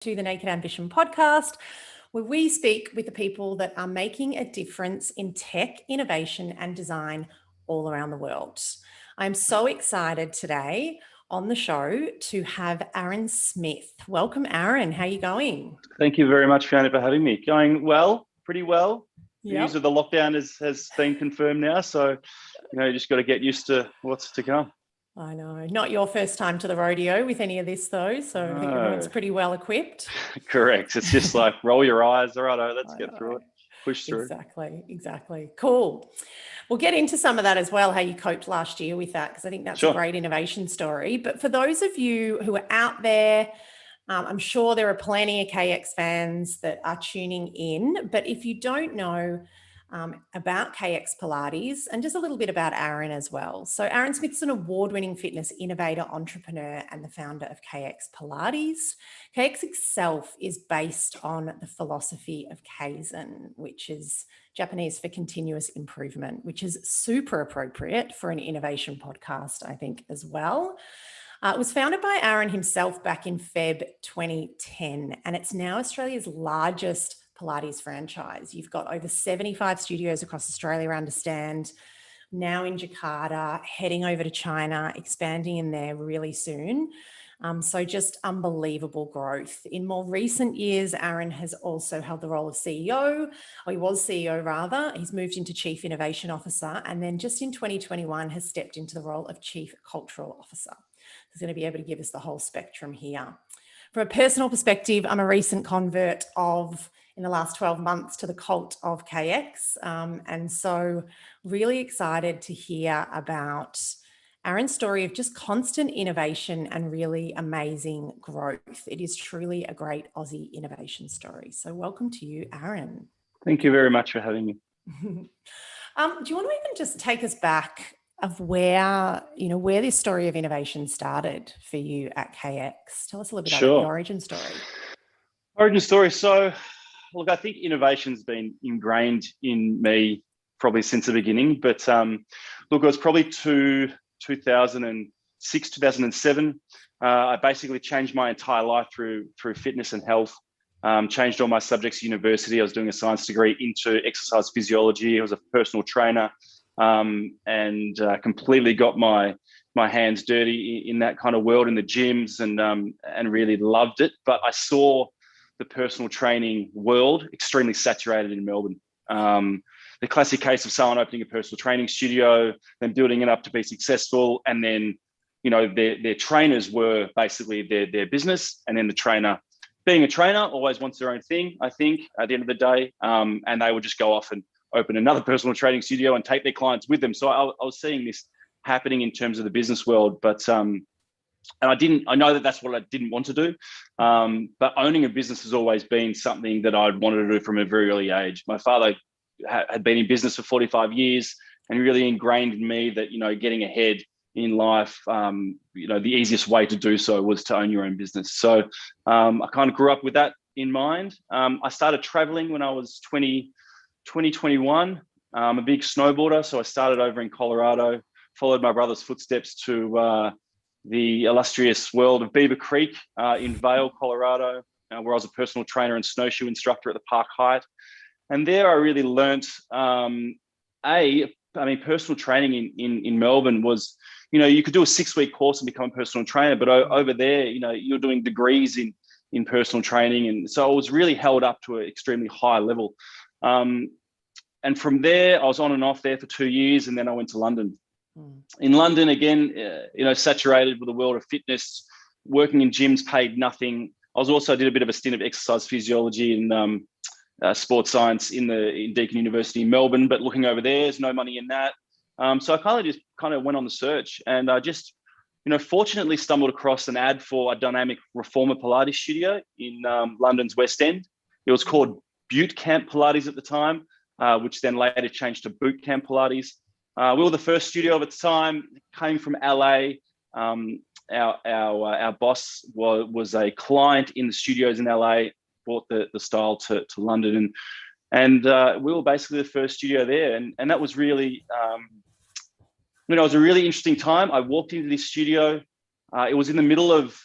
to the Naked Ambition podcast, where we speak with the people that are making a difference in tech, innovation, and design all around the world. I'm so excited today on the show to have Aaron Smith. Welcome, Aaron. How are you going? Thank you very much, Fiona, for having me. Going well, pretty well. Yep. The news of the lockdown has been confirmed now, so you just got to get used to what's to come. I know. Not your first time to the rodeo with any of this, though, so I think everyone's pretty well equipped. Correct. It's just like roll your eyes. All right, let's get through it. Push through. Exactly. Cool. We'll get into some of that as well, how you coped last year with that, because I think that's a great innovation story. But for those of you who are out there, I'm sure there are plenty of KX fans that are tuning in. But if you don't know about KX Pilates, and just a little bit about Aaron as well. So Aaron Smith's an award-winning fitness innovator, entrepreneur, and the founder of KX Pilates. KX itself is based on the philosophy of Kaizen, which is Japanese for continuous improvement, which is super appropriate for an innovation podcast, I think, as well. It was founded by Aaron himself back in Feb 2010, and it's now Australia's largest Pilates franchise. You've got over 75 studios across Australia, I understand, now in Jakarta, heading over to China, expanding in there really soon. So just unbelievable growth. In more recent years, Aaron has also held the role of CEO, or he was CEO rather. He's moved into Chief Innovation Officer, and then just in 2021 has stepped into the role of Chief Cultural Officer. He's going to be able to give us the whole spectrum here. From a personal perspective, I'm a recent convert in the last 12 months to the cult of KX. And so really excited to hear about Aaron's story of just constant innovation and really amazing growth. It is truly a great Aussie innovation story. So welcome to you, Aaron. Thank you very much for having me. Do you want to even just take us back of where this story of innovation started for you at KX? Tell us a little bit about the origin story. Origin story. So, look, I think innovation's been ingrained in me probably since the beginning. But look, it was probably 2006, 2007. I basically changed my entire life through fitness and health. Changed all my subjects at university. I was doing a science degree into exercise physiology. I was a personal trainer. And completely got my hands dirty in that kind of world in the gyms and really loved it. But I saw the personal training world extremely saturated in Melbourne. The classic case of someone opening a personal training studio, then building it up to be successful, and then their trainers were basically their business, and then the trainer, being a trainer, always wants their own thing, I think, at the end of the day, and they would just go off and open another personal training studio and take their clients with them. So I was seeing this happening in terms of the business world, but and I know that that's what I didn't want to do. But owning a business has always been something that I'd wanted to do from a very early age. My father had been in business for 45 years and really ingrained in me that, getting ahead in life, the easiest way to do so was to own your own business. So I kind of grew up with that in mind. I started traveling when I was 2021. I'm a big snowboarder, so I started over in Colorado, followed my brother's footsteps to the illustrious world of Beaver Creek in Vail, Colorado, where I was a personal trainer and snowshoe instructor at the Park Hyatt. And there I really learnt, personal training in Melbourne was, you could do a 6-week course and become a personal trainer, but over there, you're doing degrees in personal training. And so I was really held up to an extremely high level. And from there, I was on and off there for 2 years, and then I went to London. In London, again, saturated with the world of fitness, working in gyms, paid nothing. I did a bit of a stint of exercise physiology and sports science in Deakin University in Melbourne, but looking over there, there's no money in that. So I kind of went on the search, and I just, fortunately stumbled across an ad for a dynamic reformer Pilates studio in London's West End. It was called Butte Camp Pilates at the time, which then later changed to Boot Camp Pilates. We were the first studio of its time, came from LA. Our boss was a client in the studios in LA, brought the style to London, and we were basically the first studio there. And that was really, it was a really interesting time. I walked into this studio. It was in the middle of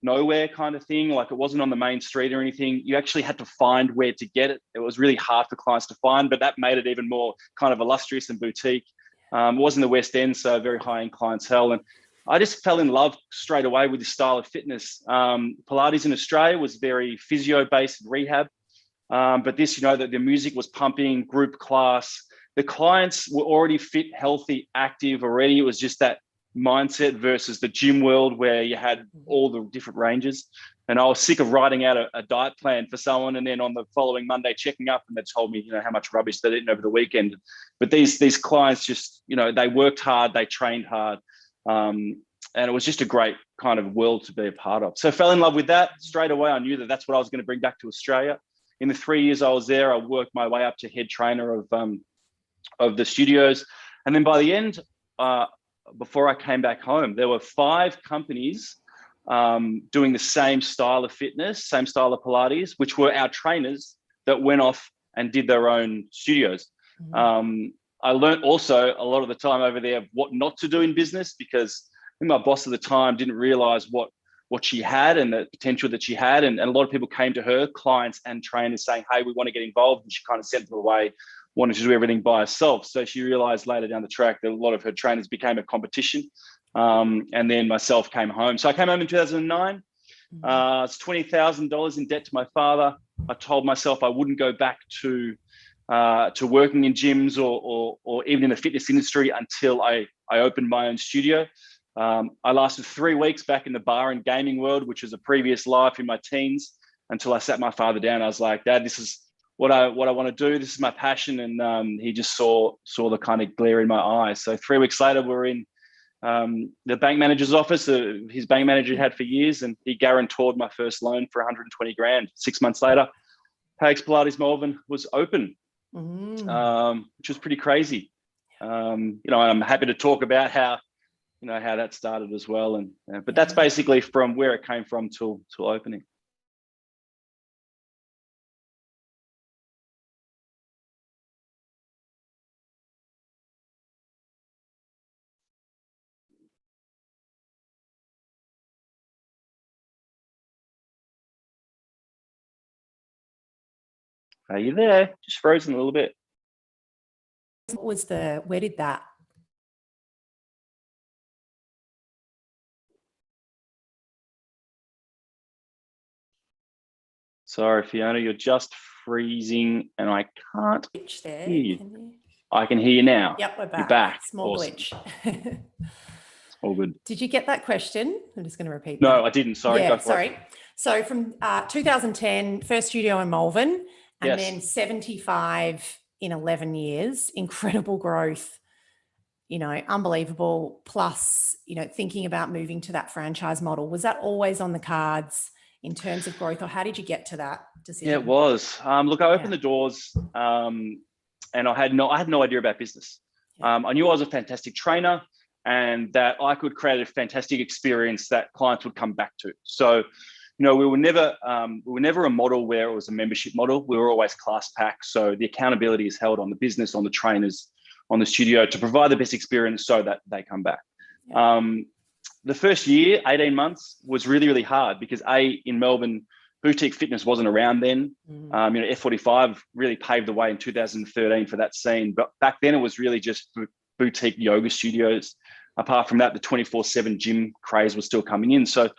nowhere kind of thing. Like, it wasn't on the main street or anything. You actually had to find where to get it. It was really hard for clients to find, but that made it even more kind of illustrious and boutique. It was in the West End, so very high-end clientele. And I just fell in love straight away with this style of fitness. Pilates in Australia was very physio-based rehab. But this, the music was pumping, group class. The clients were already fit, healthy, active already. It was just that mindset versus the gym world where you had all the different ranges. And I was sick of writing out a diet plan for someone, and then on the following Monday checking up and they told me, how much rubbish they'd eaten over the weekend. But these clients just, they worked hard, they trained hard. And it was just a great kind of world to be a part of. So I fell in love with that straight away. I knew that that's what I was going to bring back to Australia. In the 3 years I was there, I worked my way up to head trainer of the studios. And then by the end, before I came back home, there were 5 companies doing the same style of fitness, same style of Pilates, which were our trainers that went off and did their own studios. Mm-hmm. I learned also a lot of the time over there what not to do in business, because I think my boss at the time didn't realize what she had and the potential that she had. And a lot of people came to her, clients and trainers, saying, hey, we want to get involved. And she kind of sent them away, wanted to do everything by herself. So she realized later down the track that a lot of her trainers became a competition. And then myself came home. So I came home in 2009. It's $20,000 in debt to my father. I told myself I wouldn't go back to working in gyms or even in the fitness industry until I opened my own studio. I lasted 3 weeks back in the bar and gaming world, which was a previous life in my teens, until I sat my father down. I was like, Dad, this is what I want to do. This is my passion. And he just saw the kind of glare in my eyes. So 3 weeks later, we're in the bank manager's office. His bank manager had for years, and he guaranteed my first loan for 120 grand. 6 months later, Pax Pilates Melbourne was open, which was pretty crazy. I'm happy to talk about how that started as well. And but that's basically from where it came from till opening. Are you there? Just frozen a little bit. Where did that? Sorry, Fiona, you're just freezing and I can't hear you. I can hear you now. Yep, we're back. You're back. Small awesome. glitch. All good. Did you get that question? I'm just going to repeat. No, I didn't. Sorry. Yeah, sorry. So from 2010, first studio in Melbourne, and then 75 in 11 years. Incredible growth. Unbelievable. Plus, thinking about moving to that franchise model. Was that always on the cards in terms of growth, or how did you get to that decision? Yeah, it was. Look, I opened the doors, and I had no idea about business. Yeah. I knew I was a fantastic trainer, and that I could create a fantastic experience that clients would come back to. So, we were never a model where it was a membership model. We were always class pack. So the accountability is held on the business, on the trainers, on the studio to provide the best experience so that they come back. Yeah. The first year, 18 months, was really, really hard because in Melbourne, boutique fitness wasn't around then. F45 really paved the way in 2013 for that scene. But back then it was really just boutique yoga studios. Apart from that, the 24/7 gym craze was still coming in. So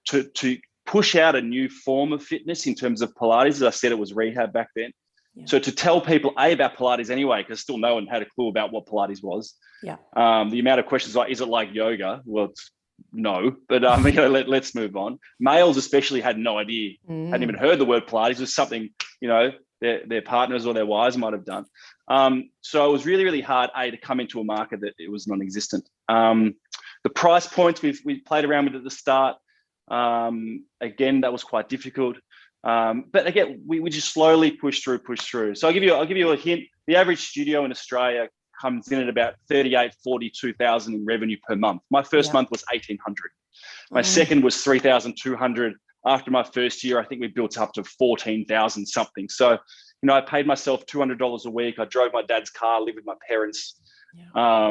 to push out a new form of fitness in terms of Pilates, as I said, it was rehab back then. Yeah. So to tell people about Pilates anyway, because still no one had a clue about what Pilates was. Yeah. The amount of questions like, is it like yoga? Well, no, but let's move on. Males especially had no idea, hadn't even heard the word Pilates. It was something, their partners or their wives might have done. So it was really, really hard, to come into a market that it was non-existent. The price points we played around with at the start. Again, that was quite difficult. But again, we just slowly push through. So I'll give you a hint. The average studio in Australia comes in at about 42,000 in revenue per month. My first month was 1,800. My second was 3,200. After my first year, I think we built up to 14,000 something. So, I paid myself $200 a week. I drove my dad's car, lived with my parents. Yeah.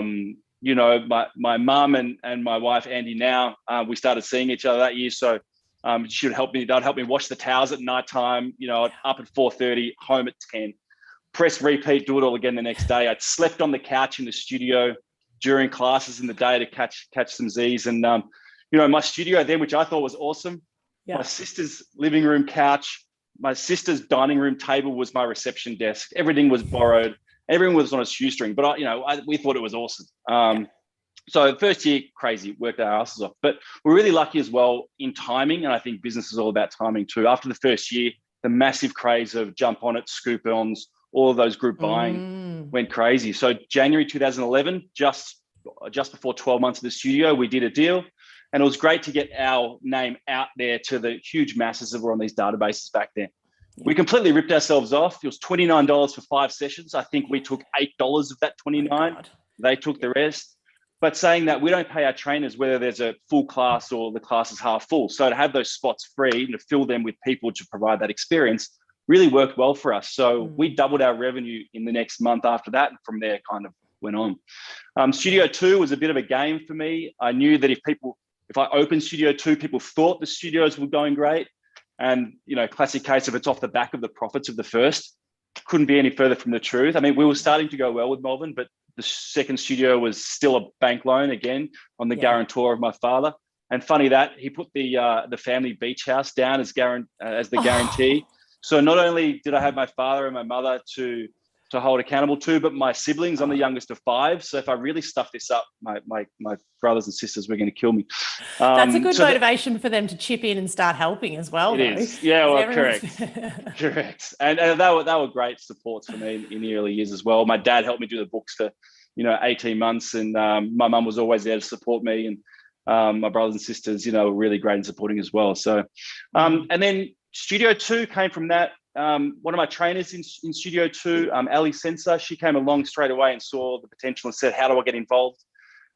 My mum and my wife, Andy, now, we started seeing each other that year. So, She would help me. They'd help me wash the towels at nighttime. Up at 4:30, home at 10. Press repeat, do it all again the next day. I'd slept on the couch in the studio during classes in the day to catch some Z's. And my studio then, which I thought was awesome. Yeah. My sister's living room couch, my sister's dining room table was my reception desk. Everything was borrowed. Everyone was on a shoestring, but we thought it was awesome. So first year, crazy, worked our asses off. But we're really lucky as well in timing, and I think business is all about timing too. After the first year, the massive craze of jump on it, scoop-ons, all of those group buying went crazy. So January 2011, just before 12 months of the studio, we did a deal. And it was great to get our name out there to the huge masses that were on these databases back then. Yeah. We completely ripped ourselves off. It was $29 for 5 sessions. I think we took $8 of that $29. They took the rest. But saying that, we don't pay our trainers whether there's a full class or the class is half full. So to have those spots free and to fill them with people to provide that experience really worked well for us. So we doubled our revenue in the next month after that. And from there kind of went on. Studio 2 was a bit of a game for me. I knew that if I opened Studio 2, people thought the studios were going great. And, classic case of it's off the back of the profits of the first. Couldn't be any further from the truth. I mean, we were starting to go well with Melbourne, but the second studio was still a bank loan again on the guarantor of my father. And funny that he put the family beach house down as the guarantee. So not only did I have my father and my mother to hold accountable to, but my siblings, I'm the youngest of 5. So if I really stuff this up, my brothers and sisters were going to kill me. That's a good motivation for them to chip in and start helping as well. It is. Yeah, well, correct. And they were great supports for me in the early years as well. My dad helped me do the books for, 18 months. And my mum was always there to support me. And my brothers and sisters, were really great in supporting as well. So, and then Studio 2 came from that. One of my trainers in Studio 2, Ali Sensor, she came along straight away and saw the potential and said, how do I get involved?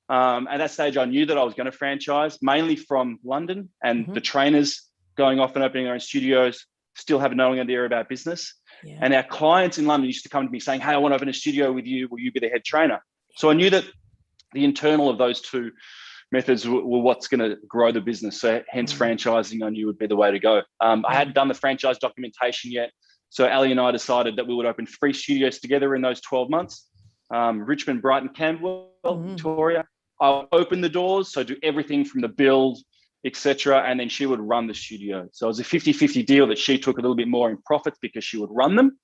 At that stage, I knew that I was going to franchise, mainly from London, and the trainers going off and opening their own studios still have no idea about business. Yeah. And our clients in London used to come to me saying, hey, I want to open a studio with you. Will you be the head trainer? So I knew that the internal of those two methods were what's going to grow the business. So hence franchising I knew would be the way to go. I hadn't done the franchise documentation yet. So Ali and I decided that we would open 3 studios together in those 12 months. Richmond, Brighton, Camberwell, Victoria. I'll open the doors. So do everything from the build, etc. And then she would run the studio. So it was a 50-50 deal that she took a little bit more in profits because she would run them.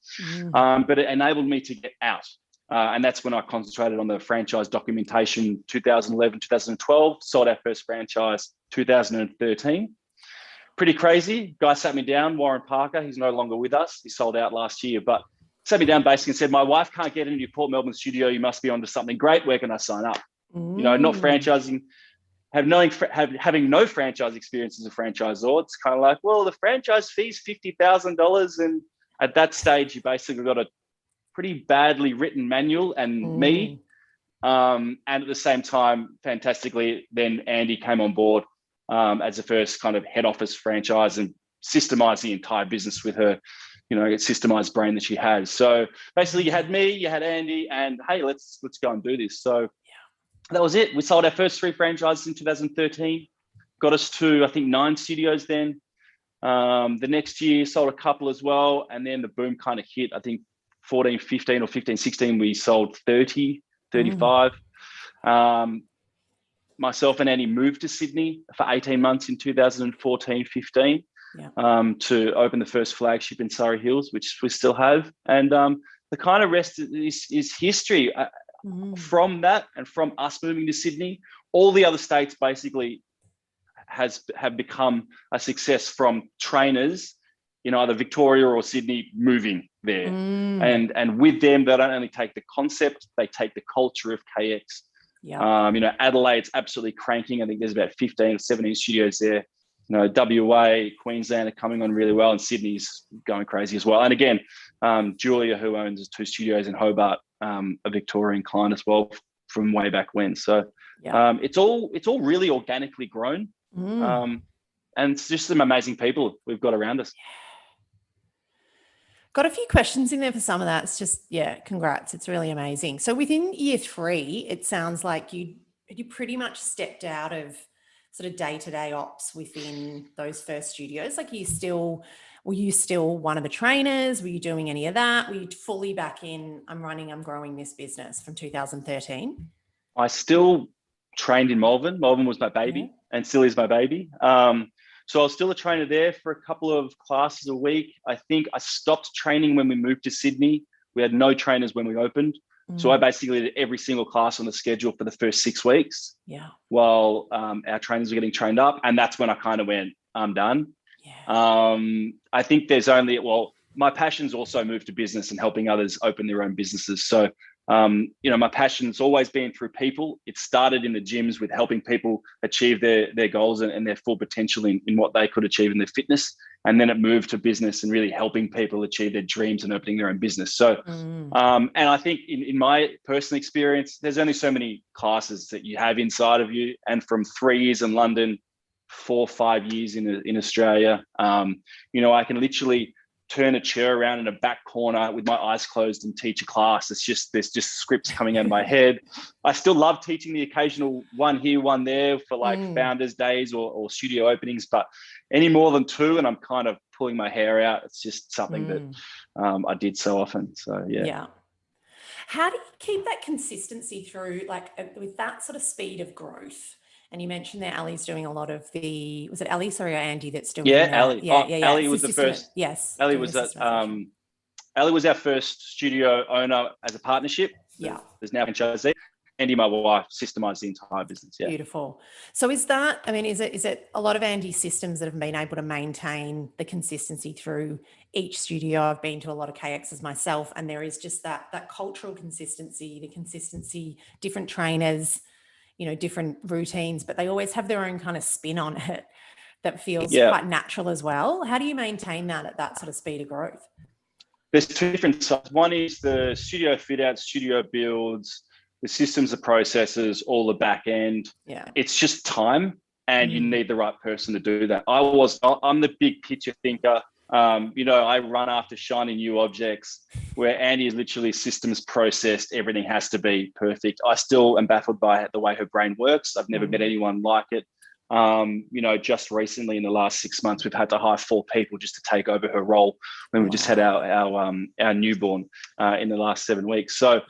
But it enabled me to get out. And that's when I concentrated on the franchise documentation, 2011, 2012, sold our first franchise, 2013. Pretty crazy. Guy sat me down, Warren Parker, he's no longer with us. He sold out last year, but sat me down basically and said, my wife can't get into your Port Melbourne studio. You must be onto something great. Where can I sign up? Not franchising, having no franchise experience as a franchisor. It's kind of like, well, the franchise fee's $50,000. And at that stage, you basically got a pretty badly written manual and me. And at the same time, fantastically, then Andy came on board as the first kind of head office franchise and systemized the entire business with her, systemized brain that she has. So basically you had me, you had Andy, and hey, let's go and do this. So that was it. We sold our first 3 franchises in 2013, got us to, I think, 9 studios then. The next year sold a couple as well. And then the boom kind of hit, I think, 14, 15 or 15, 16, we sold 30, 35. Myself and Annie moved to Sydney for 18 months in 2014, 15 to open the first flagship in Surrey Hills, which we still have. And the kind of rest is history. From that and from us moving to Sydney, all the other states basically have become a success from trainers in either Victoria or Sydney moving there. And with them, they don't only take the concept, they take the culture of KX. Adelaide's absolutely cranking. I think there's about 15 or 17 studios there. WA, Queensland are coming on really well, and Sydney's going crazy as well. And again, Julia, who owns 2 studios in Hobart, a Victorian client as well from way back when. So it's all really organically grown. And it's just some amazing people we've got around us. Got a few questions in there for some of that. It's just, congrats. It's really amazing. So within year 3, it sounds like you pretty much stepped out of sort of day-to-day ops within those first studios? Like, were you still one of the trainers? Were you doing any of that? Were you fully back in, I'm growing this business from 2013? I still trained in Melbourne. Melbourne was my baby and still is my baby. So I was still a trainer there for a couple of classes a week. I think I stopped training when we moved to Sydney. We had no trainers when we opened. So I basically did every single class on the schedule for the first 6 weeks while our trainers were getting trained up. And that's when I kind of went, I'm done. I think there's only, my passion's also moved to business and helping others open their own businesses. So, my passion's always been through people. It started in the gyms with helping people achieve their goals and their full potential in what they could achieve in their fitness. And then it moved to business and really helping people achieve their dreams and opening their own business. So, and I think in my personal experience, there's only so many classes that you have inside of you. And from 3 years in London, 4 or 5 years in Australia, I can literally turn a chair around in a back corner with my eyes closed and teach a class. There's just scripts coming out of my head. I still love teaching the occasional one here, one there for like founders days or studio openings, but any more than 2 and I'm kind of pulling my hair out. It's just something that I did so often. So yeah. How do you keep that consistency through, like, with that sort of speed of growth? And you mentioned that Ali's doing a lot of was it Ali, sorry, or Andy that's doing Ali. Ali was the first. Yes. Ali was Ali was our first studio owner as a partnership. There's now franchisee. Andy, my wife, systemized the entire business. Yeah. Beautiful. So is it a lot of Andy's systems that have been able to maintain the consistency through each studio? I've been to a lot of KXs myself, and there is just that cultural consistency, different trainers, different routines, but they always have their own kind of spin on it that feels quite natural as well. How do you maintain that at that sort of speed of growth? There's 2 different sides. One is the studio fit out, studio builds, the systems, the processes, all the back end. Yeah. It's just time and you need the right person to do that. I'm the big picture thinker. I run after shiny new objects where Andy is literally systems processed. Everything has to be perfect. I still am baffled by the way her brain works. I've never met anyone like it. Just recently in the last 6 months, we've had to hire 4 people just to take over her role when we just had our newborn in the last 7 weeks. So,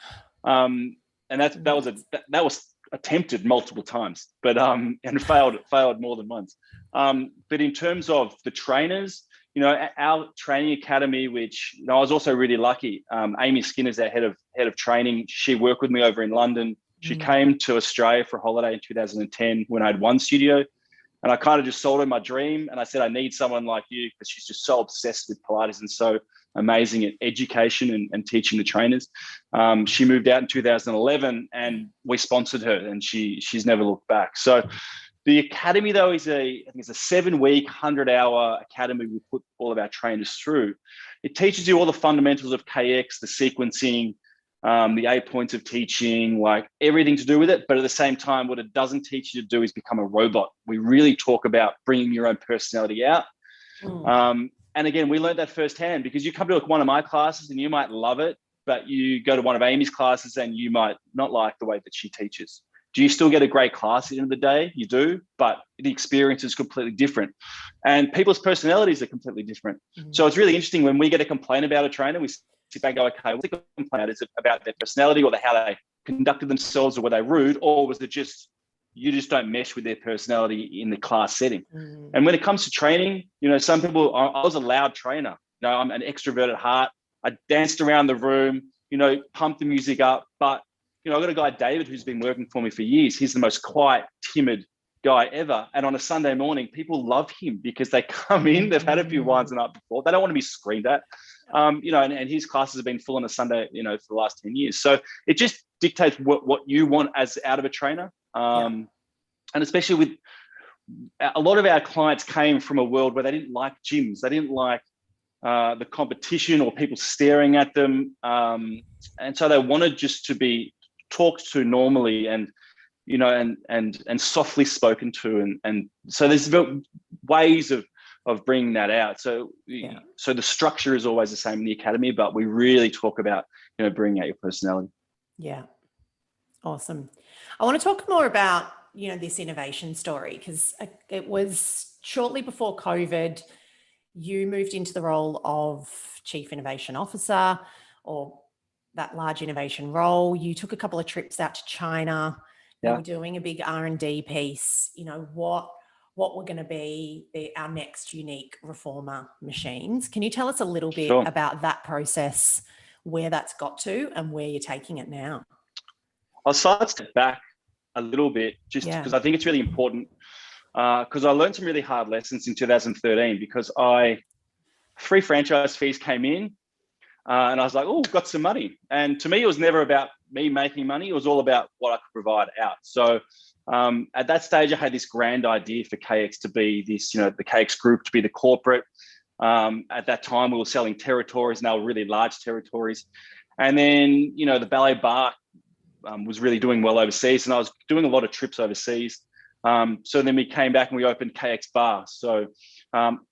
and that was attempted multiple times, but and failed more than once. But in terms of the trainers, our training academy, which I was also really lucky. Amy Skinner's our head of training. She worked with me over in London. She came to Australia for a holiday in 2010 when I had 1 studio, and I kind of just sold her my dream. And I said, I need someone like you, because she's just so obsessed with Pilates and so amazing at education and teaching the trainers. She moved out in 2011 and we sponsored her, and she's never looked back. So the academy, though, is a 7-week, 100-hour academy we put all of our trainers through. It teaches you all the fundamentals of KX, the sequencing, the 8 points of teaching, like everything to do with it. But at the same time, what it doesn't teach you to do is become a robot. We really talk about bringing your own personality out. And again, we learned that firsthand, because you come to one of my classes and you might love it, but you go to one of Amy's classes and you might not like the way that she teaches. Do you still get a great class at the end of the day? You do, but the experience is completely different. And people's personalities are completely different. So it's really interesting when we get a complaint about a trainer, we sit back and go, okay, what's the complaint about? Is it about their personality or how they conducted themselves, or were they rude? Or was it just, you just don't mesh with their personality in the class setting? And when it comes to training, some people, I was a loud trainer. I'm an extrovert at heart. I danced around the room, pumped the music up, but I've got a guy, David, who's been working for me for years. He's the most quiet, timid guy ever. And on a Sunday morning, people love him because they come in, they've had a few wines the night before. They don't want to be screamed at. And his classes have been full on a Sunday, for the last 10 years. So it just dictates what you want as out of a trainer. And especially with a lot of our clients came from a world where they didn't like gyms. They didn't like the competition or people staring at them. And so they wanted just to be talked to normally and softly spoken to. And so there's ways of bringing that out. So the structure is always the same in the academy, but we really talk about, bringing out your personality. Yeah. Awesome. I want to talk more about this innovation story, because it was shortly before COVID, you moved into the role of Chief Innovation Officer, or that large innovation role. You took a couple of trips out to China. You were doing a big R&D piece. What were going to be our next unique reformer machines. Can you tell us a little bit about that process, where that's got to and where you're taking it now? I'll step back a little bit, just because I think it's really important, because I learned some really hard lessons in 2013, because 3 franchise fees came in, and I was like, oh, got some money. And to me, it was never about me making money. It was all about what I could provide out. So at that stage, I had this grand idea for KX to be this, the KX group to be the corporate. At that time, we were selling territories, and they were really large territories. And then, the ballet bar was really doing well overseas, and I was doing a lot of trips overseas. So then we came back and we opened KX Bar. So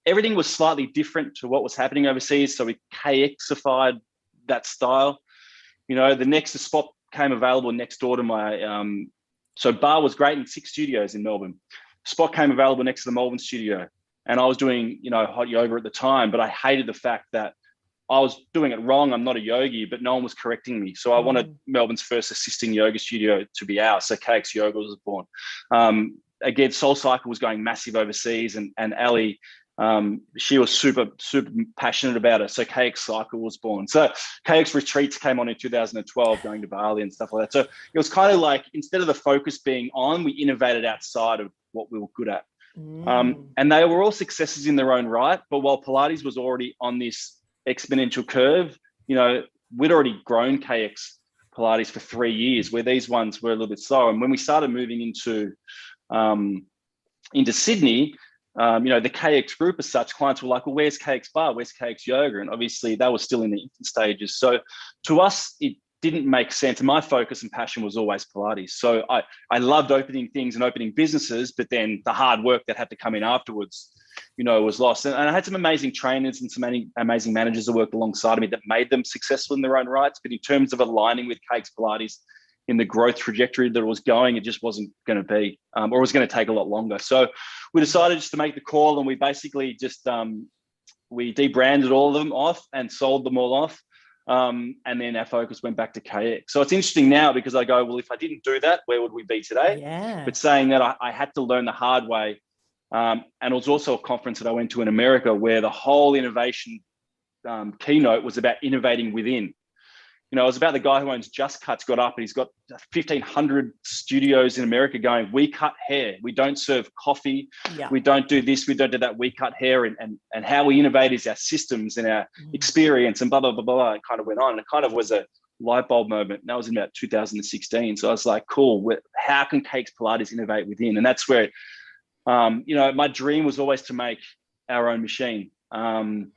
everything was slightly different to what was happening overseas. So we KXified that style. The next spot came available next door to my, so Bar was great in 6 studios in Melbourne. Spot came available next to the Melbourne studio. And I was doing, hot yoga at the time, but I hated the fact that I was doing it wrong. I'm not a yogi, but no one was correcting me. So I wanted Melbourne's first assisting yoga studio to be ours. So KX Yoga was born. Again, Soul Cycle was going massive overseas, and Ali, she was super, super passionate about it. So KX Cycle was born. So KX Retreats came on in 2012, going to Bali and stuff like that. So it was kind of like, instead of the focus being on, we innovated outside of what we were good at. And they were all successes in their own right. But while Pilates was already on this exponential curve, we'd already grown KX Pilates for 3 years, where these ones were a little bit slower. And when we started moving into Sydney, the KX group as such, clients were like, well, where's KX Bar? Where's KX Yoga? And obviously they were still in the infant stages. So to us, it didn't make sense. And my focus and passion was always Pilates. So I loved opening things and opening businesses, but then the hard work that had to come in afterwards, was lost. And I had some amazing trainers and some amazing managers that worked alongside of me that made them successful in their own rights. But in terms of aligning with KX Pilates in the growth trajectory that it was going, it just wasn't going to be, or it was going to take a lot longer. So we decided just to make the call, and we basically just, we debranded all of them off and sold them all off. And then our focus went back to KX. So it's interesting now, because I go, well, if I didn't do that, where would we be today? Yeah. But saying that, I had to learn the hard way. And it was also a conference that I went to in America, where the whole innovation keynote was about innovating within. It was about the guy who owns Just Cuts got up, and he's got 1,500 studios in America going, we cut hair. We don't serve coffee. Yeah. We don't do this. We don't do that. We cut hair. And how we innovate is our systems and our experience, and blah, blah, blah, blah. It kind of went on. And it kind of was a light bulb moment. And that was in about 2016. So I was like, cool. How can KX Pilates innovate within? And that's where, my dream was always to make our own machine. From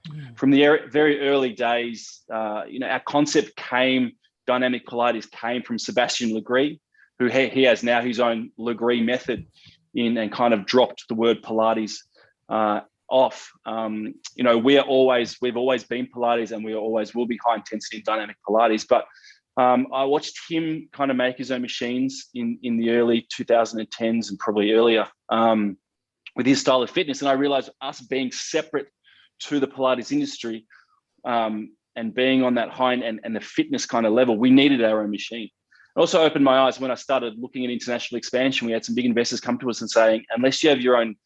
the very early days, our concept dynamic Pilates came from Sebastian Legris, who he has now his own Legris method and kind of dropped the word Pilates off. We've always been Pilates, and we always will be high intensity dynamic Pilates. But I watched him kind of make his own machines in the early 2010s and probably earlier with his style of fitness. And I realized us being separate to the Pilates industry and being on that high and the fitness kind of level, we needed our own machine. It also opened my eyes when I started looking at international expansion. We had some big investors come to us and saying, unless you have your own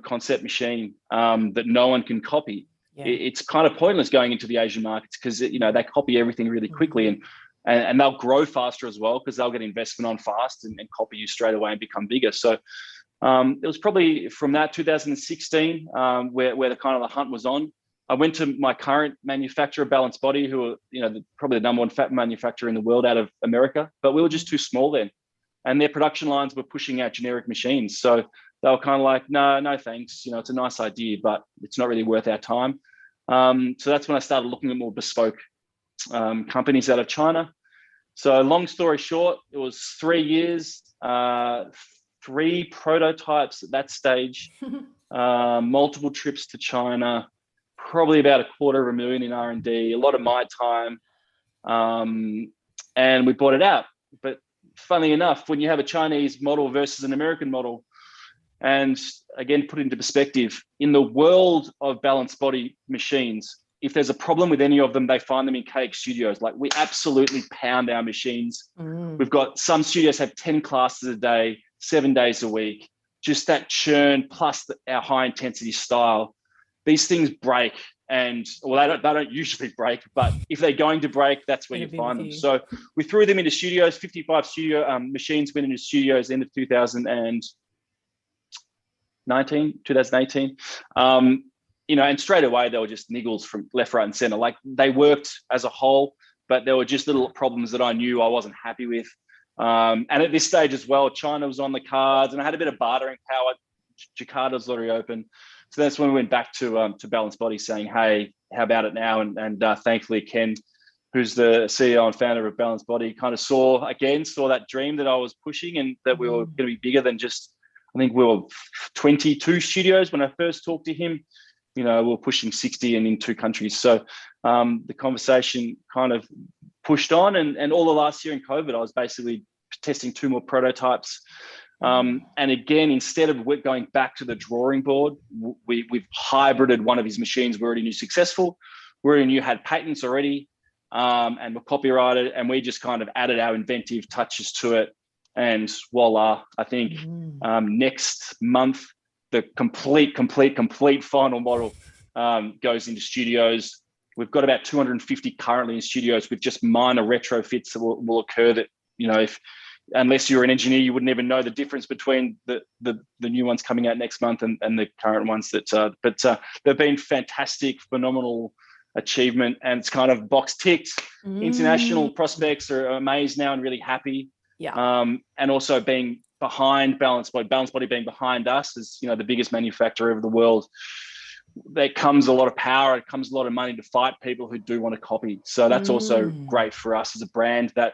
concept machine that no one can copy, it's kind of pointless going into the Asian markets, because they copy everything really quickly, and they'll grow faster as well, because they'll get investment on fast and copy you straight away and become bigger. So it was probably from that 2016 where the kind of the hunt was on. I went to my current manufacturer, Balanced Body, who are probably the number one fat manufacturer in the world out of America, but we were just too small then, and their production lines were pushing out generic machines. So they were kind of like, no thanks. It's a nice idea, but it's not really worth our time. So that's when I started looking at more bespoke companies out of China. So long story short, it was 3 years. 3 prototypes at that stage, multiple trips to China, probably about $250,000 in R&D, a lot of my time, and we bought it out. But funnily enough, when you have a Chinese model versus an American model, and again, put into perspective, in the world of balanced body machines, if there's a problem with any of them, they find them in KX studios. Like, we absolutely pound our machines. We've got some studios have 10 classes a day, 7 days a week, just that churn plus our high intensity style. These things break, and they don't usually break, but if they're going to break, that's where you find them. So we threw them into studios. 55 studio machines went into studios end of 2018. And straight away they were just niggles from left, right, and center. Like, they worked as a whole, but there were just little problems that I knew I wasn't happy with. And at this stage as well, China was on the cards, and I had a bit of bartering power. Jakarta's already open. So that's when we went back to Balanced Body, saying, hey, how about it now? And thankfully, Ken, who's the CEO and founder of Balanced Body, kind of saw that dream that I was pushing, and that we were going to be bigger than just, I think we were 22 studios when I first talked to him. We were pushing 60 and in 2 countries. So the conversation kind of pushed on, and all the last year in COVID, I was basically testing 2 more prototypes. And again, instead of going back to the drawing board, we've hybrided one of his machines we already knew successful. We already knew had patents already, and were copyrighted, and we just kind of added our inventive touches to it. And voila, I think next month, the complete final model goes into studios. We've got about 250 currently in studios with just minor retrofits that will occur that, unless you're an engineer, you wouldn't even know the difference between the new ones coming out next month and the current ones. But they've been fantastic, phenomenal achievement, and it's kind of box ticked. International prospects are amazed now and really happy. And also being behind Balanced Body being behind us as the biggest manufacturer of the world, there comes a lot of power, it comes a lot of money to fight people who do want to copy. So that's also great for us as a brand that,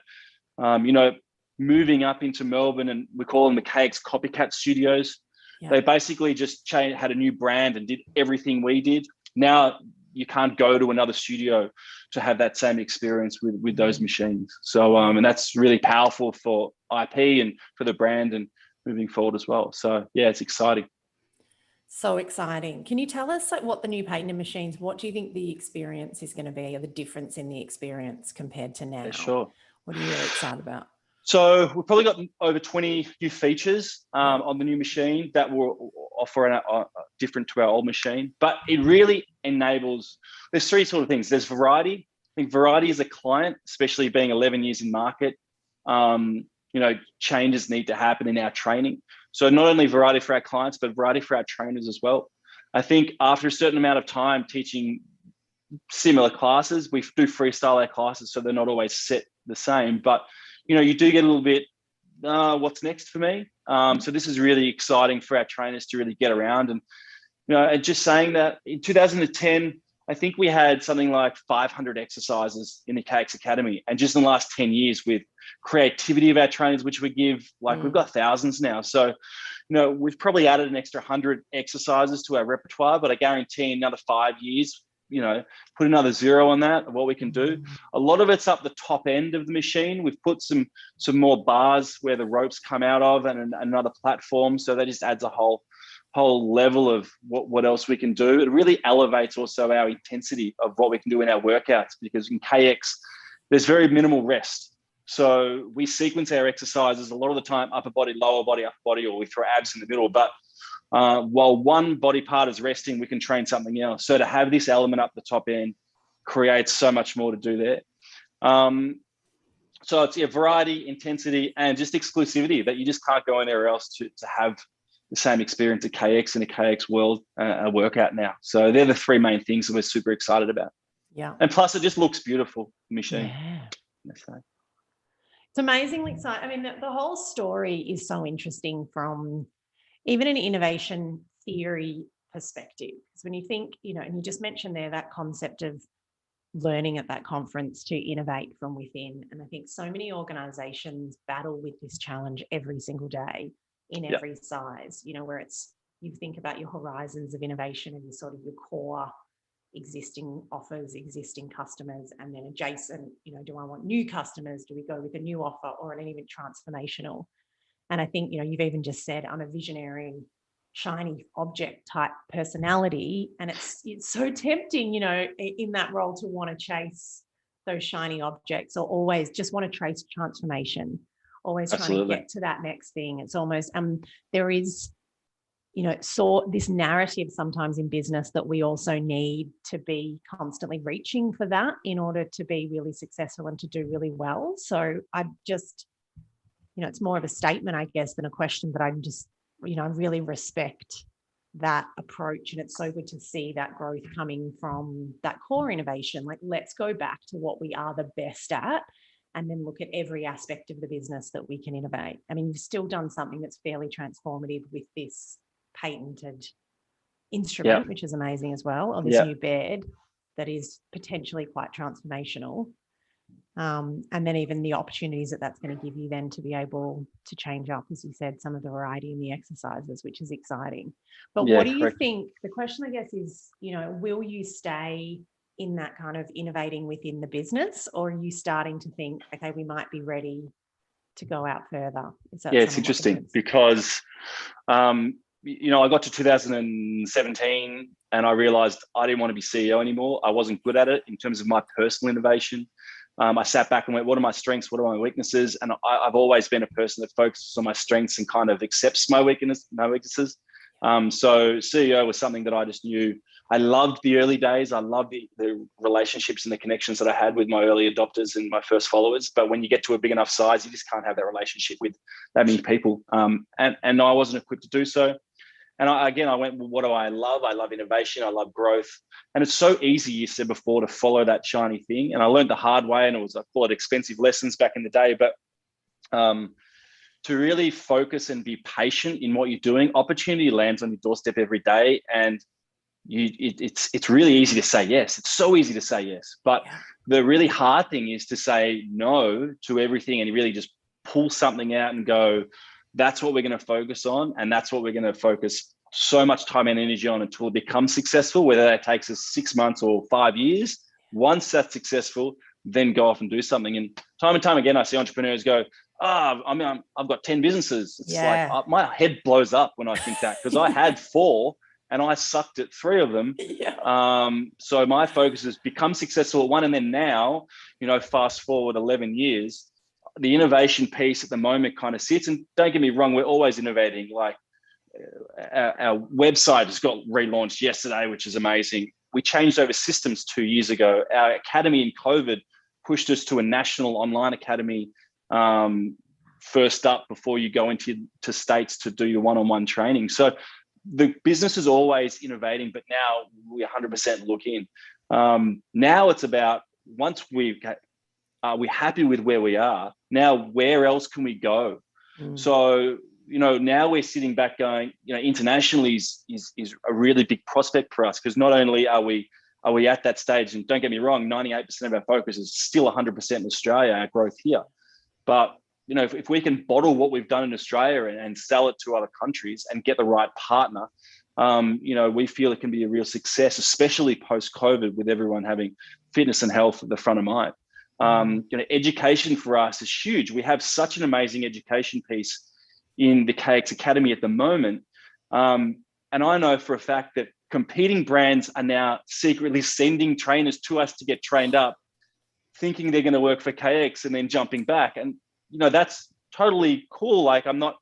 moving up into Melbourne, and we call them the KX Copycat Studios. They basically just had a new brand and did everything we did. Now you can't go to another studio to have that same experience with those machines. So, and that's really powerful for IP and for the brand and moving forward as well. So yeah, it's exciting. So exciting. Can you tell us what the new patented machines, what do you think the experience is going to be, or the difference in the experience compared to now? Yeah, sure. What are you really excited about? So we've probably got over 20 new features on the new machine that will offer different to our old machine, but it really enables, there's 3 sort of things. There's variety. I think variety as a client, especially being 11 years in market, changes need to happen in our training. So not only variety for our clients, but variety for our trainers as well. I think after a certain amount of time teaching similar classes, we do freestyle our classes, so they're not always set the same, but you do get a little bit, what's next for me? So this is really exciting for our trainers to really get around. And, and just saying that in 2010, I think we had something like 500 exercises in the KX Academy. And just in the last 10 years with creativity of our trainers, which we give, we've got thousands now. So, we've probably added an extra 100 exercises to our repertoire, but I guarantee another 5 years, put another 0 on that of what we can do. A lot of it's up the top end of the machine. We've put some more bars where the ropes come out of, and another platform. So that just adds a whole level of what else we can do. It really elevates also our intensity of what we can do in our workouts, because in KX, there's very minimal rest. So we sequence our exercises a lot of the time, upper body, lower body, upper body, or we throw abs in the middle. But while one body part is resting, we can train something else. So to have this element up the top end creates so much more to do there. So it's variety, intensity, and just exclusivity that you just can't go anywhere else to have the same experience at KX in a KX world, a workout now. So they're the 3 main things that we're super excited about. Yeah. And plus it just looks beautiful, the machine. Yeah. So. It's amazingly exciting. I mean, the whole story is so interesting from even an innovation theory perspective. Because when you think, and you just mentioned there that concept of learning at that conference to innovate from within. And I think so many organizations battle with this challenge every single day in every size, where it's, you think about your horizons of innovation and sort of your core existing offers, existing customers, and then adjacent, do I want new customers? Do we go with a new offer or an even transformational? And I think, you've even just said I'm a visionary, shiny object type personality. And it's so tempting, in that role to want to chase those shiny objects, or always just want to trace transformation, always trying to get to that next thing. It's almost, there is, this narrative sometimes in business that we also need to be constantly reaching for that in order to be really successful and to do really well. So I just, it's more of a statement, I guess, than a question, but I'm just, I really respect that approach. And it's so good to see that growth coming from that core innovation. Like, let's go back to what we are the best at and then look at every aspect of the business that we can innovate. I mean, you've still done something that's fairly transformative with this patented instrument, which is amazing as well, or this new bed that is potentially quite transformational. And then even the opportunities that that's going to give you then to be able to change up, as you said, some of the variety in the exercises, which is exciting. But what do you think? The question, I guess, is, will you stay in that kind of innovating within the business, or are you starting to think, okay, we might be ready to go out further? It's interesting because, I got to 2017 and I realized I didn't want to be CEO anymore. I wasn't good at it in terms of my personal innovation. I sat back and went, what are my strengths? What are my weaknesses? And I've always been a person that focuses on my strengths and kind of accepts my weaknesses. So CEO was something that I just knew. I loved the early days. I loved the relationships and the connections that I had with my early adopters and my first followers. But when you get to a big enough size, you just can't have that relationship with that many people. And I wasn't equipped to do so. And I went, well, what do I love? I love innovation. I love growth. And it's so easy, you said before, to follow that shiny thing. And I learned the hard way, and I call it expensive lessons back in the day. But to really focus and be patient in what you're doing, opportunity lands on your doorstep every day. And it's really easy to say yes. It's so easy to say yes. But the really hard thing is to say no to everything and really just pull something out and go, that's what we're going to focus on. And that's what we're going to focus so much time and energy on until it becomes successful, whether that takes us 6 months or 5 years. Once that's successful, then go off and do something. And time again, I see entrepreneurs go, I've got 10 businesses. It's like my head blows up when I think that, because I had 4 and I sucked at 3 of them. So my focus has become successful at one. And then now, fast forward 11 years, the innovation piece at the moment kind of sits. And don't get me wrong, we're always innovating. Like our website has got relaunched yesterday, which is amazing. We changed over systems 2 years ago. Our academy in COVID pushed us to a national online academy first up before you go into states to do your one-on-one training. So the business is always innovating, but now we 100% look in. Now it's about, once we're happy with where we are, now where else can we go? So, now we're sitting back going, internationally is a really big prospect for us, because not only are we at that stage, and don't get me wrong, 98% of our focus is still 100% in Australia, our growth here. But, if we can bottle what we've done in Australia and sell it to other countries and get the right partner, we feel it can be a real success, especially post-COVID, with everyone having fitness and health at the front of mind. Education for us is huge. We have such an amazing education piece in the KX Academy at the moment. And I know for a fact that competing brands are now secretly sending trainers to us to get trained up, thinking they're going to work for KX and then jumping back. And, that's totally cool. Like, I'm not,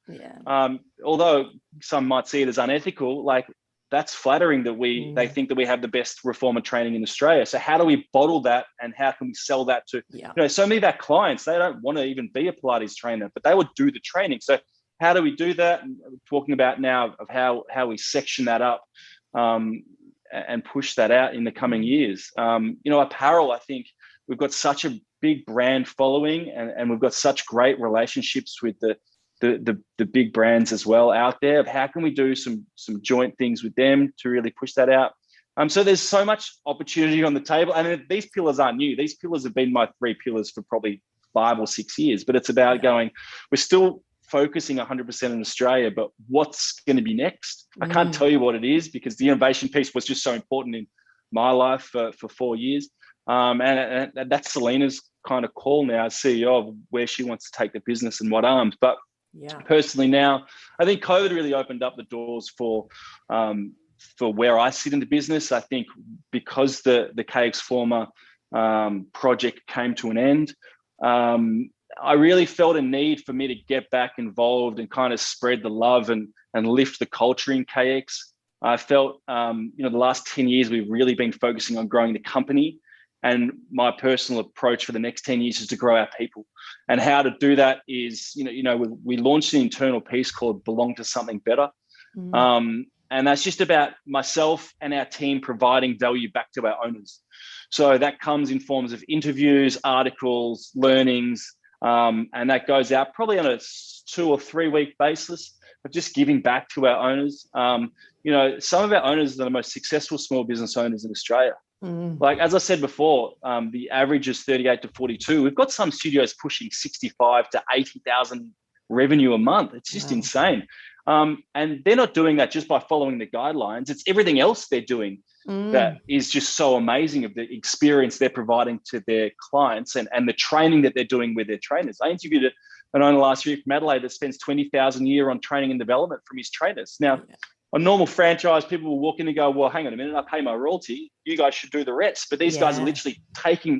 although some might see it as unethical, like, that's flattering that they think that we have the best reformer training in Australia. So how do we bottle that, and how can we sell that to, so many of our clients, they don't want to even be a Pilates trainer, but they would do the training. So how do we do that? And we're talking about now of how we section that up and push that out in the coming years. Apparel, I think we've got such a big brand following, and we've got such great relationships with the big brands as well out there. Of how can we do some joint things with them to really push that out? So there's so much opportunity on the table, and these pillars aren't new. These pillars have been my 3 pillars for probably 5 or 6 years, but it's about going, we're still focusing 100% in Australia, but what's going to be next? I can't tell you what it is, because the innovation piece was just so important in my life for 4 years. And that's Selena's kind of call now as CEO of where she wants to take the business and what arms. But personally now, I think COVID really opened up the doors for where I sit in the business. I think because the KX Former project came to an end, I really felt a need for me to get back involved and kind of spread the love and lift the culture in KX. I felt, the last 10 years, we've really been focusing on growing the company. And my personal approach for the next 10 years is to grow our people. And how to do that is, we launched an internal piece called Belong to Something Better. And that's just about myself and our team providing value back to our owners. So that comes in forms of interviews, articles, learnings, and that goes out probably on a 2 or 3 week basis of just giving back to our owners. Some of our owners are the most successful small business owners in Australia. Like, as I said before, the average is 38 to 42. We've got some studios pushing 65 to 80,000 revenue a month. It's just insane. And they're not doing that just by following the guidelines. It's everything else they're doing that is just so amazing, of the experience they're providing to their clients and the training that they're doing with their trainers. I interviewed an owner last year from Adelaide that spends $20,000 a year on training and development from his trainers. Now, a normal franchise, people will walk in and go, well, hang on a minute, I pay my royalty. You guys should do the rest. But these guys are literally taking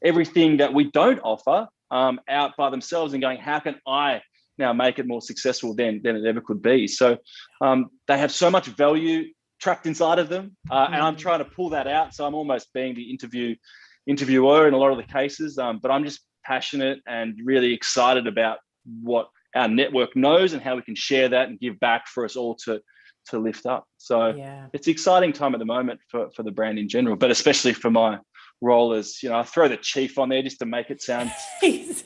everything that we don't offer out by themselves and going, how can I now make it more successful than it ever could be? So they have so much value trapped inside of them. And I'm trying to pull that out. So I'm almost being the interviewer in a lot of the cases. But I'm just passionate and really excited about what our network knows and how we can share that and give back for us all to lift up. So it's an exciting time at the moment for the brand in general, but especially for my role as, I throw the chief on there just to make it sound, chief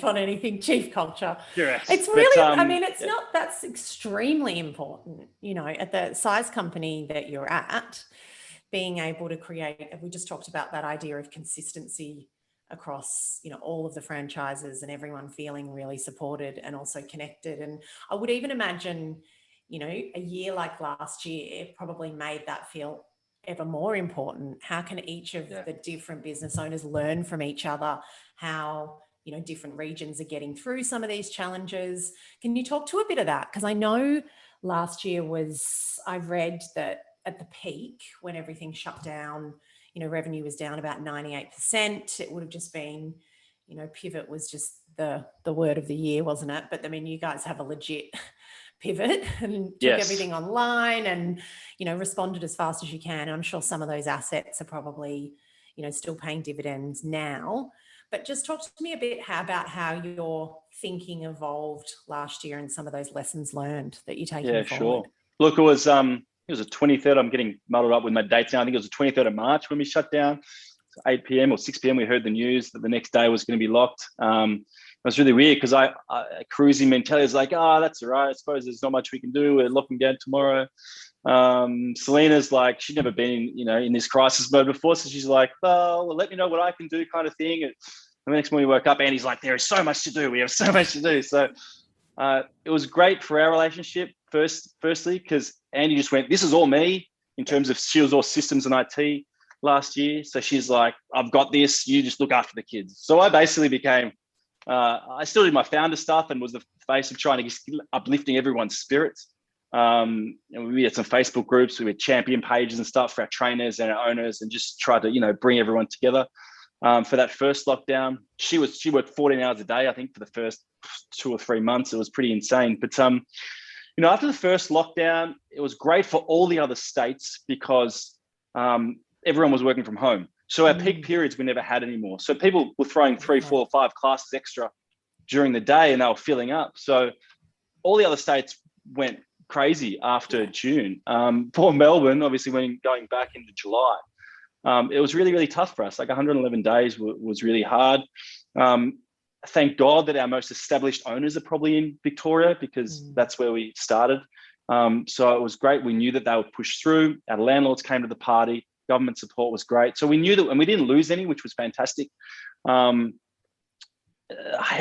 on anything, chief culture. Yes. It's really, that's extremely important, at the size company that you're at, being able to create, we just talked about that idea of consistency across, all of the franchises and everyone feeling really supported and also connected. And I would even imagine, a year like last year probably made that feel ever more important. How can each of the different business owners learn from each other? How, different regions are getting through some of these challenges? Can you talk to a bit of that? Because I know last year I read that at the peak when everything shut down, revenue was down about 98%. It would have just been, pivot was just the word of the year, wasn't it? But I mean, you guys have a legit pivot and took everything online and, responded as fast as you can. And I'm sure some of those assets are probably, still paying dividends now. But just talk to me a bit about how your thinking evolved last year and some of those lessons learned that you're taking forward. Sure. Look, it was the 23rd. I'm getting muddled up with my dates now. I think it was the 23rd of March when we shut down. 8 p.m. or 6 p.m. we heard the news that the next day was going to be locked. It was really weird because I cruising mentality is like, that's all right. I suppose there's not much we can do. We're locking down tomorrow. Selena's like, she'd never been, in this crisis mode before. So she's like, well, let me know what I can do kind of thing. And the next morning we woke up, Andy's like, there is so much to do. We have so much to do. So it was great for our relationship firstly, because Andy just went, this is all me in terms of she was all systems and IT last year. So she's like, I've got this. You just look after the kids. So I basically became, I still did my founder stuff and was the face of trying to get uplifting everyone's spirits. And we had some Facebook groups, we had champion pages and stuff for our trainers and our owners, and just tried to, bring everyone together. For that first lockdown, she worked 14 hours a day, I think, for the first 2 or 3 months. It was pretty insane. But, after the first lockdown, it was great for all the other states because everyone was working from home. So our peak periods we never had anymore. So people were throwing 3, 4, 5 classes extra during the day and they were filling up. So all the other states went crazy after June. Poor Melbourne, obviously, when going back into July, it was really, really tough for us. Like 111 days was really hard. Thank God that our most established owners are probably in Victoria because that's where we started. So it was great. We knew that they would push through. Our landlords came to the party. Government support was great. So we knew that, and we didn't lose any, which was fantastic. Head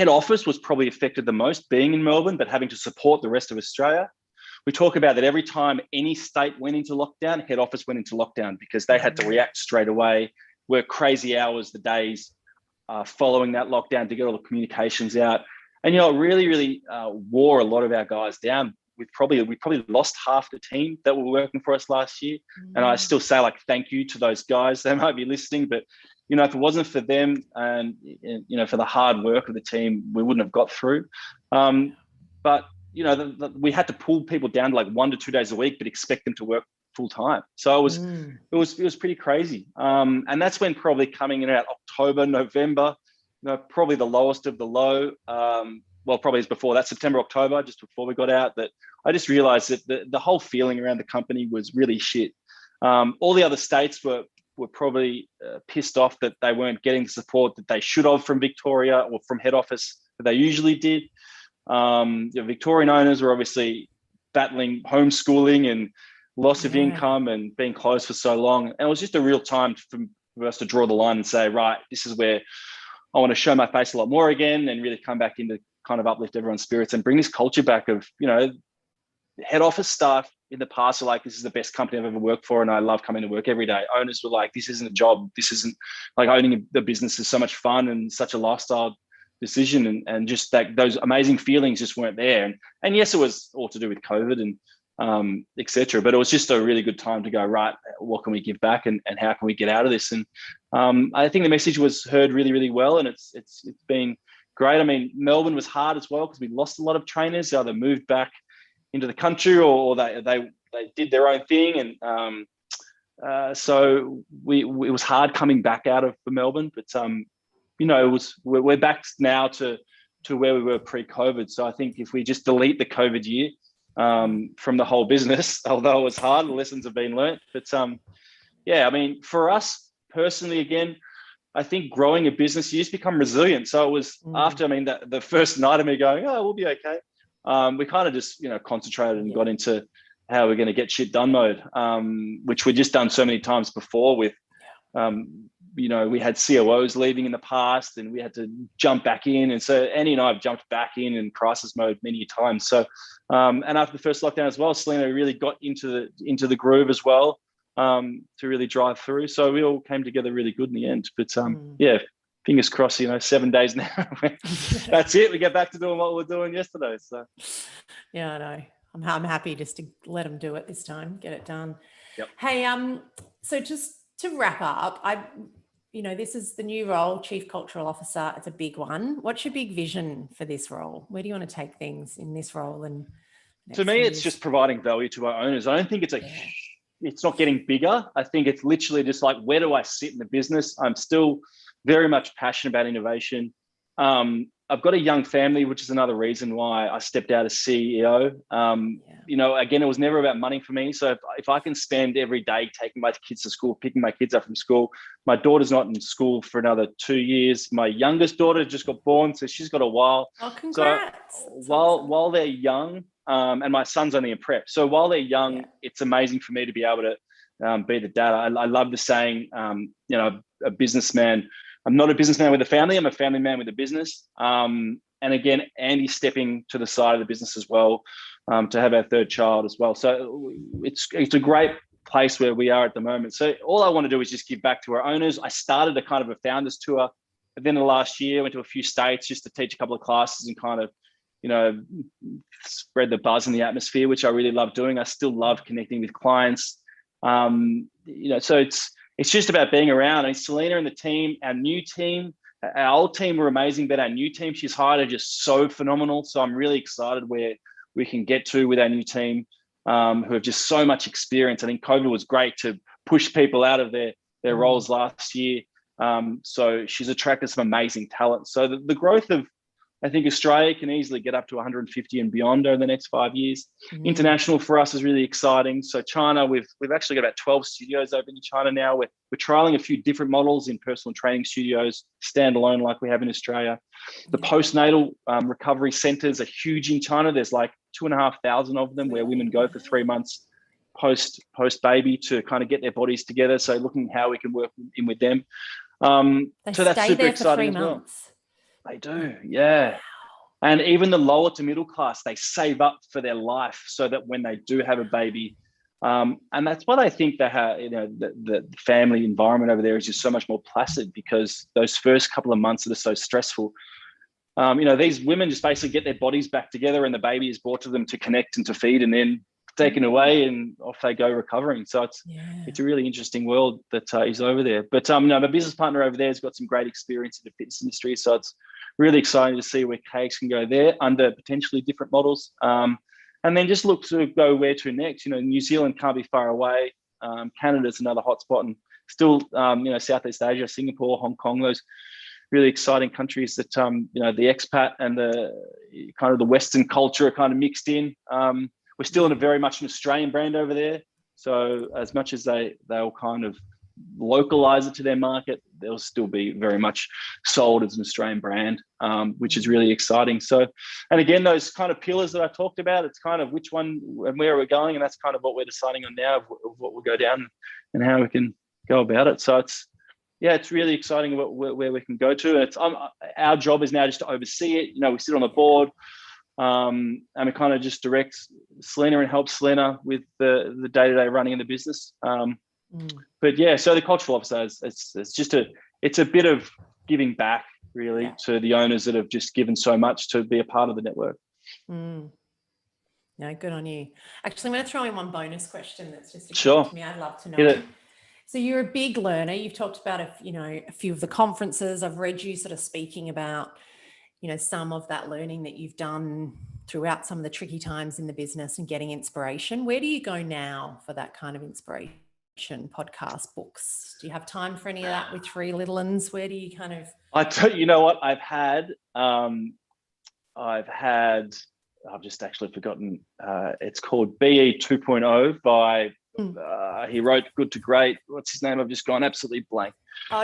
office was probably affected the most being in Melbourne, but having to support the rest of Australia we talk about that every time any state went into lockdown, head office went into lockdown because they had to react straight away, work crazy hours the days following that lockdown to get all the communications out. And, it really wore a lot of our guys down. We probably lost half the team that were working for us last year. And I still say thank you to those guys. They might be listening, but if it wasn't for them and for the hard work of the team, we wouldn't have got through. But we had to pull people down to 1 to 2 days a week, but expect them to work full time. So it was pretty crazy. And that's when probably coming in at October, November, probably the lowest of the low. Well, probably is before that, September, October, just before we got out, that I just realized that the whole feeling around the company was really shit. All the other states were probably pissed off that they weren't getting the support that they should have from Victoria or from head office that they usually did. The Victorian owners were obviously battling homeschooling and loss of income and being closed for so long. And it was just a real time for us to draw the line and say, right, this is where I want to show my face a lot more again and really come back into kind of uplift everyone's spirits and bring this culture back of, head office staff in the past are like, this is the best company I've ever worked for and I love coming to work every day. Owners were like, this isn't a job. This isn't owning the business is so much fun and such a lifestyle decision. And just those amazing feelings just weren't there. And yes, it was all to do with COVID and et cetera, but it was just a really good time to go, right, what can we give back and how can we get out of this? And I think the message was heard really, really well. And it's been great. I mean, Melbourne was hard as well because we lost a lot of trainers. They either moved back into the country or they did their own thing. And so it was hard coming back out of Melbourne, but we're back now to where we were pre-COVID. So I think if we just delete the COVID year from the whole business, although it was hard, the lessons have been learnt. But I mean, for us personally, again, I think growing a business, you just become resilient. So it was after, the first night of me going, oh, we'll be okay. We kind of just, concentrated and got into how we're going to get shit done mode, which we'd just done so many times before with, we had COOs leaving in the past and we had to jump back in. And so Annie and I have jumped back in crisis mode many times. So, and after the first lockdown as well, Selena really got into the groove as well, to really drive through. So we all came together really good in the end. But fingers crossed, 7 days now. That's it. We get back to doing what we were doing yesterday. So yeah, I know. I'm happy just to let them do it this time, get it done. Yep. Hey, so just to wrap up, this is the new role, Chief Cultural Officer. It's a big one. What's your big vision for this role? Where do you want to take things in this role? And to me, it's just providing value to our owners. I don't think it's not getting bigger. I think it's literally just like, where do I sit in the business? I'm still very much passionate about innovation. I've got a young family, which is another reason why I stepped out as CEO. Again, it was never about money for me. So if I can spend every day taking my kids to school, picking my kids up from school, my daughter's not in school for another 2 years. My youngest daughter just got born, so she's got a while. Oh, congrats. So while they're young, and my son's only in prep. So while they're young, it's amazing for me to be able to be the dad. I love the saying, a businessman. I'm not a businessman with a family. I'm a family man with a business. And again, Andy's stepping to the side of the business as well, to have our third child as well. So it's a great place where we are at the moment. So all I want to do is just give back to our owners. I started a kind of a founders tour at the end of last year, went to a few states just to teach a couple of classes and kind of, spread the buzz in the atmosphere, which I really love doing. I still love connecting with clients. So it's just about being around. I mean, Selena and the team, our new team, our old team were amazing, but our new team she's hired are just so phenomenal. So I'm really excited where we can get to with our new team, who have just so much experience. I think COVID was great to push people out of their roles last year. So she's attracted some amazing talent. So the growth of, I think Australia can easily get up to 150 and beyond over the next 5 years. International for us is really exciting. So China, we've actually got about 12 studios open in China now. We're trialing a few different models in personal training studios, standalone like we have in Australia. The postnatal recovery centers are huge in China. There's like 2,500 of them where women go for 3 months post baby to kind of get their bodies together. So looking how we can work in with them. So that's super exciting as well. They do, yeah. And even the lower to middle class, they save up for their life so that when they do have a baby, and that's what I think they have, the family environment over there is just so much more placid, because those first couple of months that are so stressful, these women just basically get their bodies back together, and the baby is brought to them to connect and to feed, and then taken away, and off they go recovering. So it's a really interesting world that is over there. But my business partner over there has got some great experience in the fitness industry, so it's really exciting to see where KX can go there under potentially different models. And then just look to go where to next. New Zealand can't be far away. Canada's another hotspot, and still, Southeast Asia, Singapore, Hong Kong, those really exciting countries that, the expat and the kind of the Western culture are kind of mixed in. We're still in a very much an Australian brand over there. So as much as they'll kind of localize it to their market, they'll still be very much sold as an Australian brand, which is really exciting. So, and again, those kind of pillars that I talked about, it's kind of which one and where we're going. And that's kind of what we're deciding on now, of what we'll go down and how we can go about it. So it's really exciting where we can go to. It's our job is now just to oversee it. We sit on the board, and we kind of just direct Selena and help Selena with the day-to-day running of the business. But yeah, so the cultural officer it's a bit of giving back really to the owners that have just given so much to be a part of the network. No, good on you. Actually, I'm going to throw in one bonus question that's just occurred to me. I'd love to know. So you're a big learner. You've talked about a few of the conferences. I've read you sort of speaking about some of that learning that you've done throughout some of the tricky times in the business and getting inspiration. Where do you go now for that kind of inspiration? Podcast, books? Do you have time for any of that with three little ones? Where do you kind of... you know what I've just actually forgotten. It's called BE 2.0 by he wrote Good to Great. What's his name? I've just gone absolutely blank.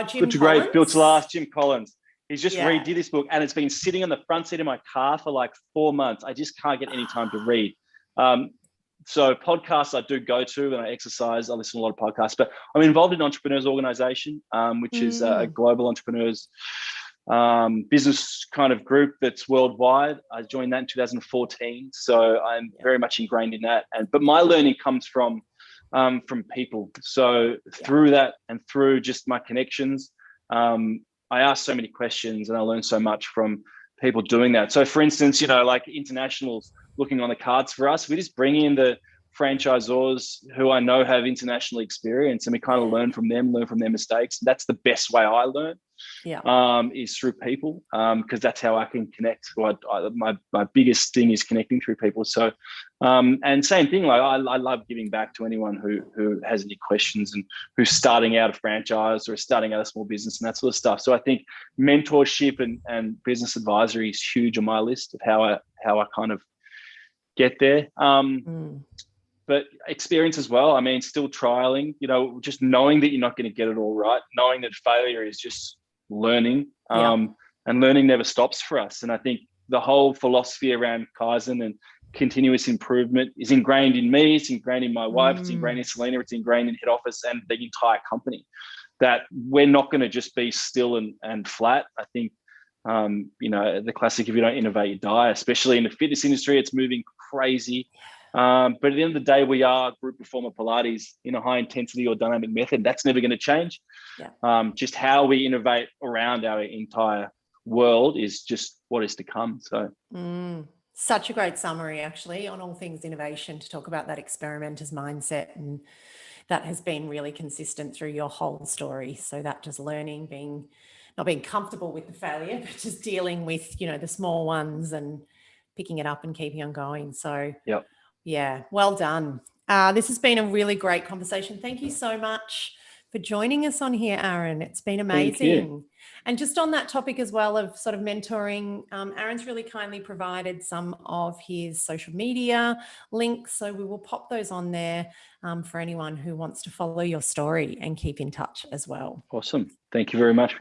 Jim Good to Collins? Great, Built to Last, Jim Collins. He's just redid this book, and it's been sitting on the front seat of my car for like 4 months. I just can't get any time to read. So podcasts I do go to when I exercise. I listen to a lot of podcasts, but I'm involved in Entrepreneurs Organization, which is a global entrepreneurs business kind of group that's worldwide. I joined that in 2014, so I'm very much ingrained in that. But my learning comes from people. So through that and through just my connections, I ask so many questions and I learn so much from people doing that. So for instance, like internationals looking on the cards for us, we just bring in the franchisors who I know have international experience, and we kind of learn from their mistakes. That's the best way I learn. Is through people, because that's how I can connect. My biggest thing is connecting through people. So, and same thing, like I love giving back to anyone who has any questions and who's starting out a franchise or starting out a small business and that sort of stuff. So I think mentorship and business advisory is huge on my list of how I kind of get there. But experience as well. I mean, still trialing, just knowing that you're not going to get it all right, knowing that failure is just learning, and learning never stops for us. And I think the whole philosophy around Kaizen and continuous improvement is ingrained in me. It's ingrained in my wife. It's ingrained in Selena. It's ingrained in head office and the entire company, that we're not going to just be still and flat. I think, the classic, if you don't innovate, you die, especially in the fitness industry. It's moving crazy. But at the end of the day, we are group performer Pilates in a high intensity or dynamic method. That's never going to change. Just how we innovate around our entire world is just what is to come. So such a great summary, actually, on all things innovation, to talk about that experimenter's mindset. And that has been really consistent through your whole story. So that just learning, not being comfortable with the failure, but just dealing with, the small ones and picking it up and keeping on going. So yeah, well done. This has been a really great conversation. Thank you so much for joining us on here, Aaron. It's been amazing. And just on that topic as well of sort of mentoring, Aaron's really kindly provided some of his social media links. So we will pop those on there for anyone who wants to follow your story and keep in touch as well. Awesome. Thank you very much.